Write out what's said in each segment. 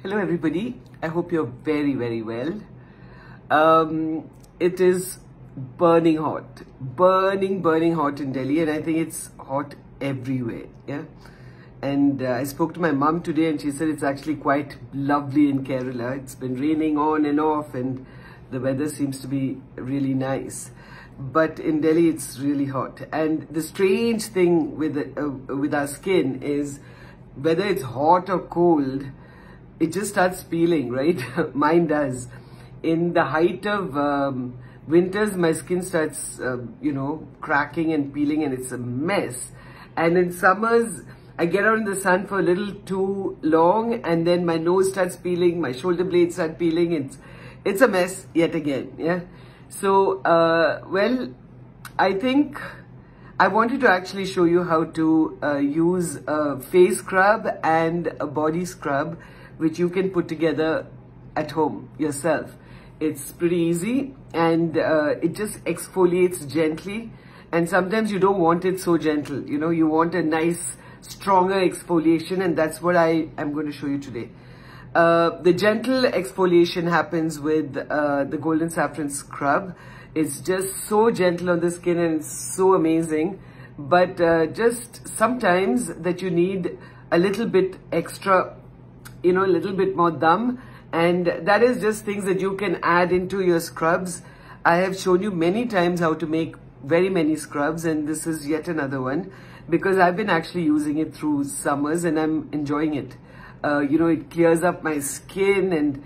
Hello everybody, I hope you're very well. It is burning hot in Delhi, and I think it's hot everywhere, yeah. And I spoke to my mum today and she said it's actually quite lovely in Kerala. It's been raining on and off and the weather seems to be really nice. But in Delhi it's really hot. And the strange thing with our skin is whether it's hot or cold, it just starts peeling, right? Mine does. In the height of winters, my skin starts, cracking and peeling and it's a mess. And in summers, I get out in the sun for a little too long and then my nose starts peeling, my shoulder blades start peeling. It's a mess yet again, yeah? So, well, I think I wanted to actually show you how to use a face scrub and a body scrub, which you can put together at home yourself. It's pretty easy and it just exfoliates gently, and sometimes you don't want it so gentle, you want a nice stronger exfoliation, and that's what I am going to show you today. The gentle exfoliation happens with the golden saffron scrub. It's just so gentle on the skin and it's so amazing, but just sometimes that you need a little bit extra, a little bit more dum, and that is just things that you can add into your scrubs. I have shown you many times how to make very many scrubs, and this is yet another one because I've been actually using it through summers and I'm enjoying it. It clears up my skin and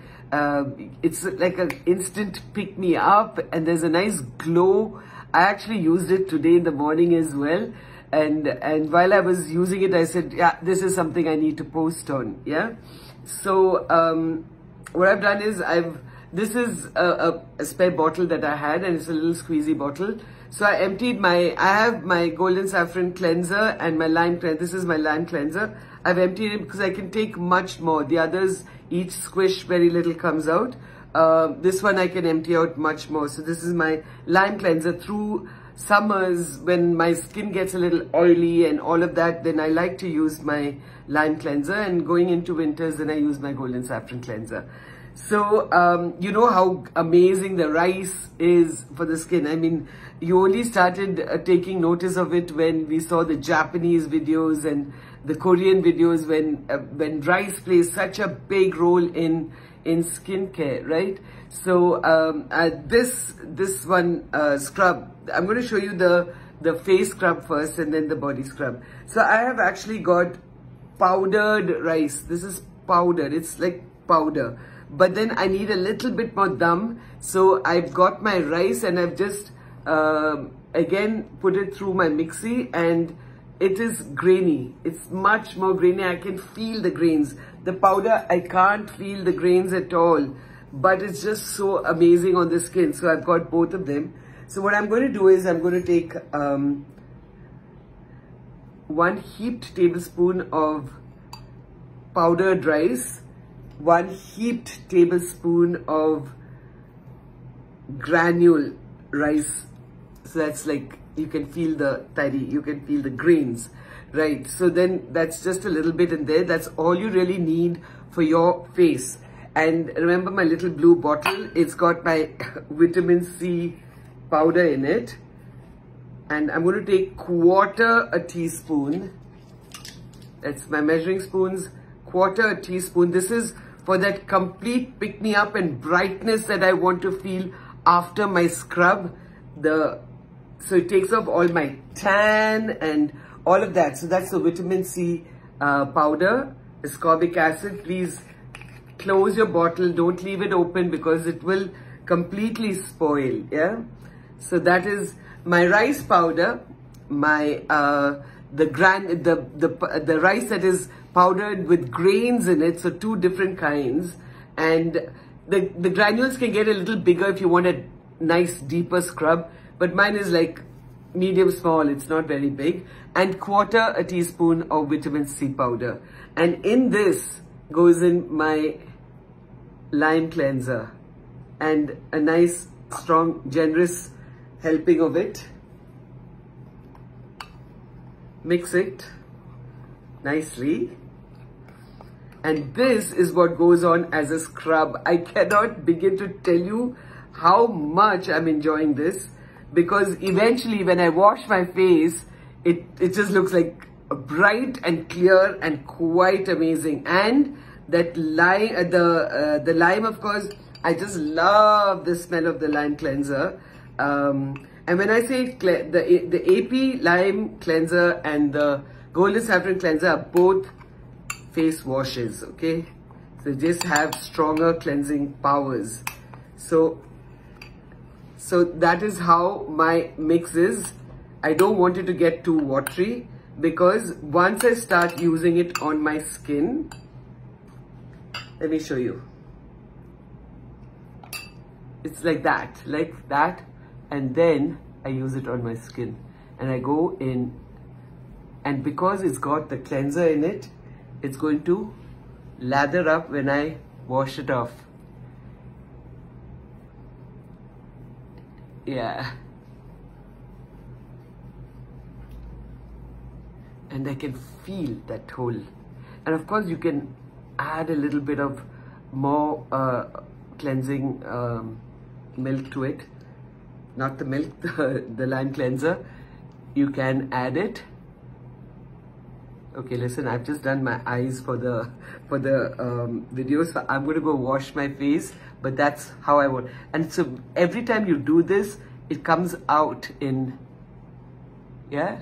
it's like an instant pick me up and there's a nice glow. I actually used it today in the morning as well. And while I was using it, I said, yeah, this is something I need to post on, yeah? So, what I've done is this is a spare bottle that I had, and it's a little squeezy bottle. So I emptied I have my golden saffron cleanser and my lime cleanser. This is my lime cleanser. I've emptied it because I can take much more. The others, each squish, very little comes out. This one I can empty out much more. So this is my lime cleanser. Through summers, when my skin gets a little oily and all of that, then I like to use my lime cleanser, and going into winters, then I use my golden saffron cleanser. So, you know how amazing the rice is for the skin. I mean, you only started taking notice of it when we saw the Japanese videos and the Korean videos when rice plays such a big role in skincare, right? So, this one scrub, I'm going to show you the face scrub first and then the body scrub. So I have actually got powdered rice. This is powdered. It's like powder. But then I need a little bit more dum. So I've got my rice and I've just, again, put it through my mixie, and it is grainy. It's much more grainy. I can feel the grains. The powder, I can't feel the grains at all. But it's just so amazing on the skin. So I've got both of them. So what I'm going to do is I'm going to take 1 heaped tablespoon of powdered rice, 1 heaped tablespoon of granule rice. So that's like, you can feel the you can feel the grains, right? So then that's just a little bit in there. That's all you really need for your face. And remember my little blue bottle, it's got my vitamin C powder in it. And I'm going to take 1/4 teaspoon. That's my measuring spoons, 1/4 teaspoon. This is for that complete pick me up and brightness that I want to feel after my scrub. So it takes off all my tan and all of that. So that's the vitamin C powder, ascorbic acid. Please close your bottle. Don't leave it open because it will completely spoil, yeah? So that is my rice powder, my the rice that is powdered with grains in it, so 2 different kinds, and the granules can get a little bigger if you want a nice deeper scrub, but mine is like medium small, it's not very big, and 1/4 teaspoon of vitamin C powder. And in this goes in my lime cleanser and a nice strong generous helping of it. Mix it nicely. And this is what goes on as a scrub. I cannot begin to tell you how much I'm enjoying this, because eventually when I wash my face, it just looks like bright and clear and quite amazing. And that lime, the lime, of course, I just love the smell of the lime cleanser. And when I say the AP lime cleanser and the golden saffron cleanser are both face washes, okay? So just have stronger cleansing powers. So that is how my mix is. I don't want it to get too watery, because once I start using it on my skin, let me show you. It's like that, and then I use it on my skin, and I go in, and because it's got the cleanser in it, it's going to lather up when I wash it off. Yeah. And I can feel that whole. And of course you can add a little bit of more cleansing milk to it. Not the milk, the lime cleanser. You can add it. Okay, listen, I've just done my eyes for the video, so I'm going to go wash my face, but that's how I want. And so every time you do this, it comes out in, yeah?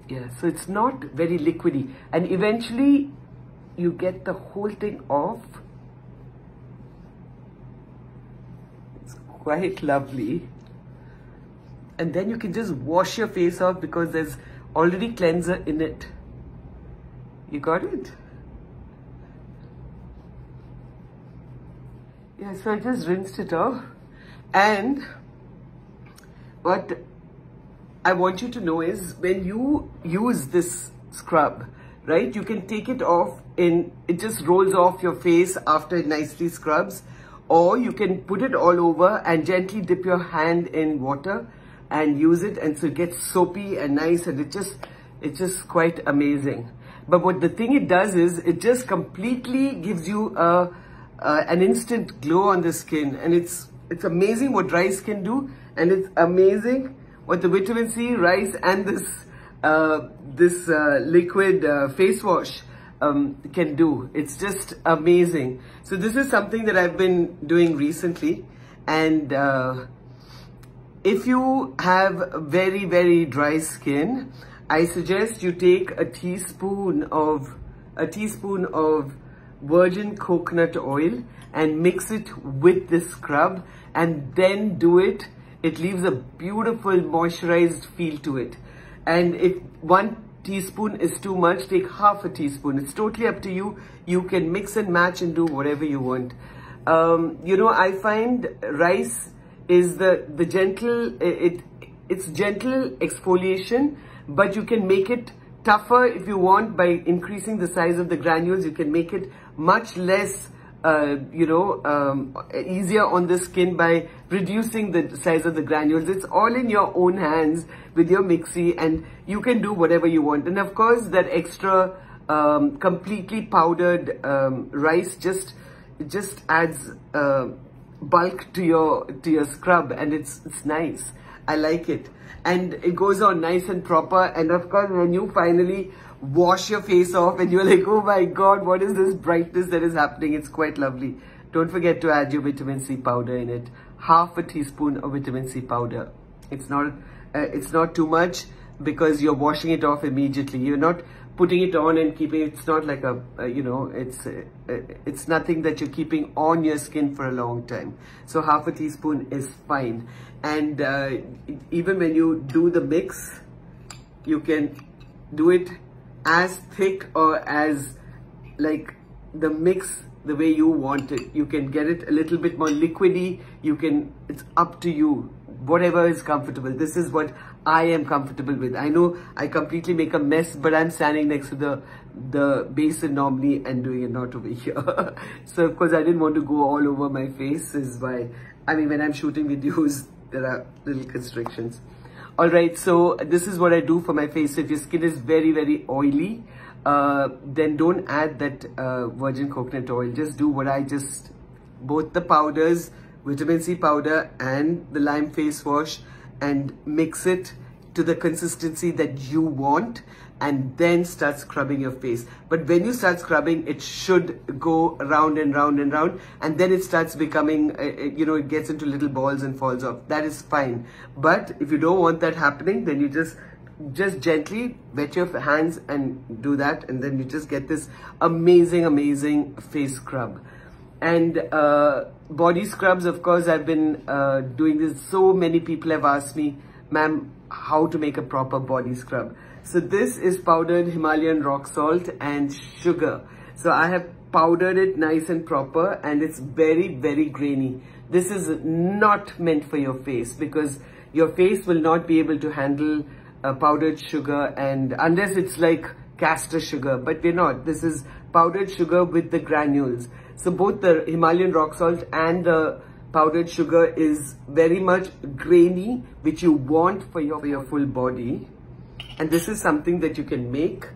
Yeah, so it's not very liquidy, and eventually you get the whole thing off. It's quite lovely. And then you can just wash your face off, because there's already cleanser in it. You got it? Yeah, so I just rinsed it off. And what I want you to know is, when you use this scrub, right, you can take it off it just rolls off your face after it nicely scrubs, or you can put it all over and gently dip your hand in water and use it, and so it gets soapy and nice, and it's just quite amazing. But what the thing it does is, it just completely gives you an instant glow on the skin, and it's amazing what rice can do, and it's amazing what the vitamin C, rice, and this liquid face wash can do. It's just amazing. So this is something that I've been doing recently, and if you have very, very dry skin, I suggest you take a teaspoon of virgin coconut oil and mix it with this scrub, and then do it. It leaves a beautiful moisturized feel to it. And if 1 teaspoon is too much, take half a teaspoon. It's totally up to you. You can mix and match and do whatever you want. You know, I find rice is the gentle, it's gentle exfoliation, but you can make it tougher if you want by increasing the size of the granules. You can make it much less, easier on the skin by reducing the size of the granules. It's all in your own hands with your mixie, and you can do whatever you want. And of course, that extra completely powdered rice just adds bulk to your scrub, and it's nice. I like it, and it goes on nice and proper. And of course, when you finally wash your face off and you're like, oh my god, what is this brightness that is happening? It's quite lovely. Don't forget to add your vitamin C powder in it. Half a teaspoon of vitamin C powder. It's not too much, because you're washing it off immediately. You're not putting it on and keeping it. It's not like it's nothing that you're keeping on your skin for a long time. So half a teaspoon is fine. And even when you do the mix, you can do it as thick or as like the mix the way you want it. You can get it a little bit more liquidy. It's up to you, whatever is comfortable. This is what I am comfortable with. I know I completely make a mess, but I'm standing next to the basin normally and doing it, not over here. So of course I didn't want to go all over my face, is why, I mean, when I'm shooting videos, there are little constrictions. Alright, so this is what I do for my face. If your skin is very, very oily, then don't add that virgin coconut oil. Just do what I just, both the powders, vitamin C powder and the lime face wash, and mix it to the consistency that you want, and then start scrubbing your face. But when you start scrubbing, it should go round and round and round, and then it starts becoming, it gets into little balls and falls off. That is fine. But if you don't want that happening, then you just gently wet your hands and do that, and then you just get this amazing, amazing face scrub. And body scrubs, of course, I've been doing this. So many people have asked me, ma'am, how to make a proper body scrub. So this is powdered Himalayan rock salt and sugar. So I have powdered it nice and proper, and it's very, very grainy. This is not meant for your face, because your face will not be able to handle powdered sugar, and unless it's like castor sugar, but we're not. This is powdered sugar with the granules. So both the Himalayan rock salt and the powdered sugar is very much grainy, which you want for your full body. And this is something that you can make,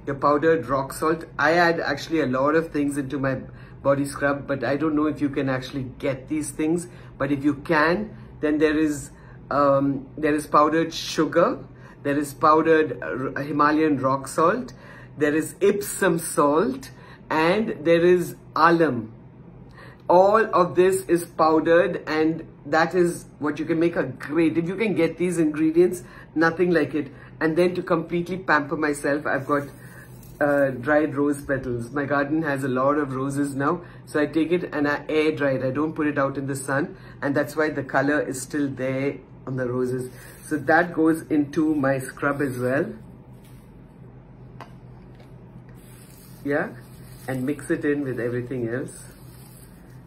your powdered rock salt. I add actually a lot of things into my body scrub, but I don't know if you can actually get these things. But if you can, then there is powdered sugar, there is powdered Himalayan rock salt, there is Epsom salt, and there is alum. All of this is powdered, and that is what you can make a great, if you can get these ingredients, nothing like it. And then to completely pamper myself, I've got dried rose petals. My garden has a lot of roses now, so I take it and I air dry it. I don't put it out in the sun, and that's why the color is still there on the roses. So that goes into my scrub as well. Yeah, and mix it in with everything else.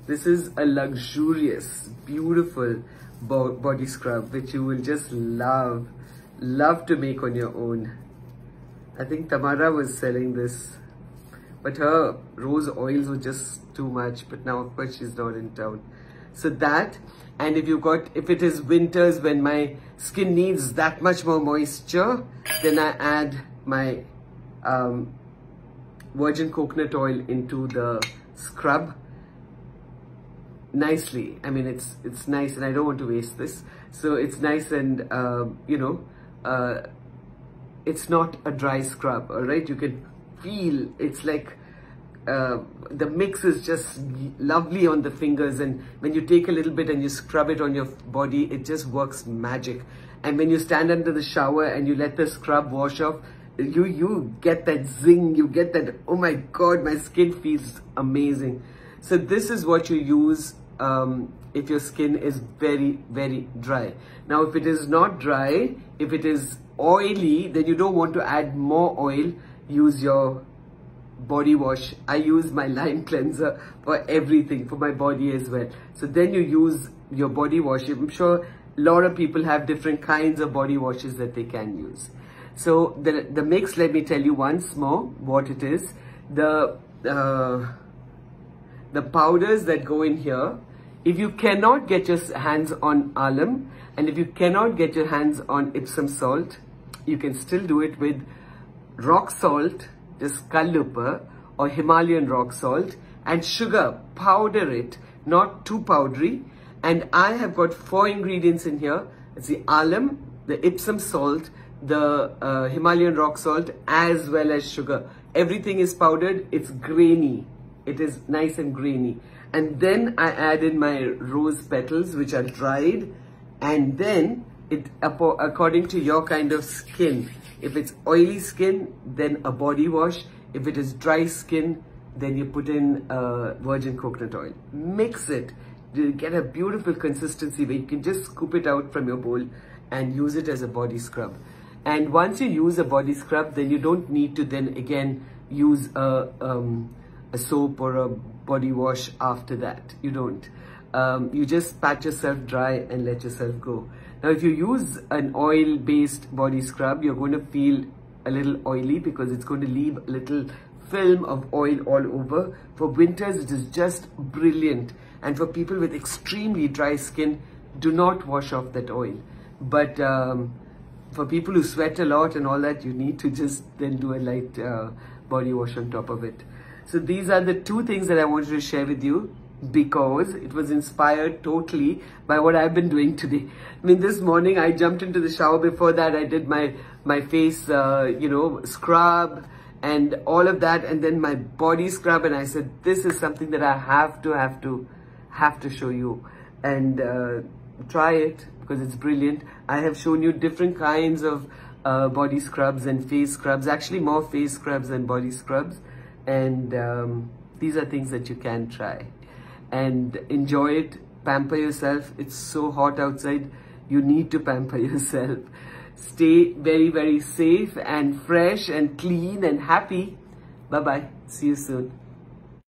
This is a luxurious, beautiful body scrub, which you will just love to make on your own. I think Tamara was selling this, but her rose oils were just too much, but now of course she's not in town. So that, and if it is winters when my skin needs that much more moisture, then I add my virgin coconut oil into the scrub nicely. I mean, it's nice, and I don't want to waste this. So it's nice, and it's not a dry scrub, all right? You can feel it's like the mix is just lovely on the fingers, and when you take a little bit and you scrub it on your body, it just works magic. And when you stand under the shower and you let the scrub wash off, you get that zing, you get that, oh my God, my skin feels amazing. So this is what you use if your skin is very, very dry. Now, if it is not dry, if it is oily, then you don't want to add more oil. Use your body wash. I use my lime cleanser for everything, for my body as well. So then you use your body wash. I'm sure a lot of people have different kinds of body washes that they can use. So the mix, let me tell you once more what it is. The powders that go in here, if you cannot get your hands on alum, and if you cannot get your hands on Epsom salt, you can still do it with rock salt, just kallupa, or Himalayan rock salt, and sugar. Powder it, not too powdery. And I have got 4 ingredients in here. It's the alum, the Epsom salt, the Himalayan rock salt, as well as sugar. Everything is powdered. It's grainy. It is nice and grainy. And then I add in my rose petals, which are dried, and then according to your kind of skin. If it's oily skin, then a body wash. If it is dry skin, then you put in virgin coconut oil. Mix it. You get a beautiful consistency where you can just scoop it out from your bowl and use it as a body scrub. And once you use a body scrub, then you don't need to then again use a soap or a body wash after that. You don't. You just pat yourself dry and let yourself go. Now, if you use an oil-based body scrub, you're going to feel a little oily because it's going to leave a little film of oil all over. For winters, it is just brilliant. And for people with extremely dry skin, do not wash off that oil. But for people who sweat a lot and all that, you need to just then do a light body wash on top of it. So these are the two things that I wanted to share with you, because it was inspired totally by what I've been doing today. I mean, this morning I jumped into the shower. Before that, I did my face, scrub and all of that, and then my body scrub. And I said, this is something that I have to show you, and try it because it's brilliant. I have shown you different kinds of body scrubs and face scrubs, actually more face scrubs than body scrubs. And these are things that you can try and enjoy it. Pamper yourself. It's so hot outside. You need to pamper yourself. Stay very, very safe and fresh and clean and happy. Bye-bye. See you soon.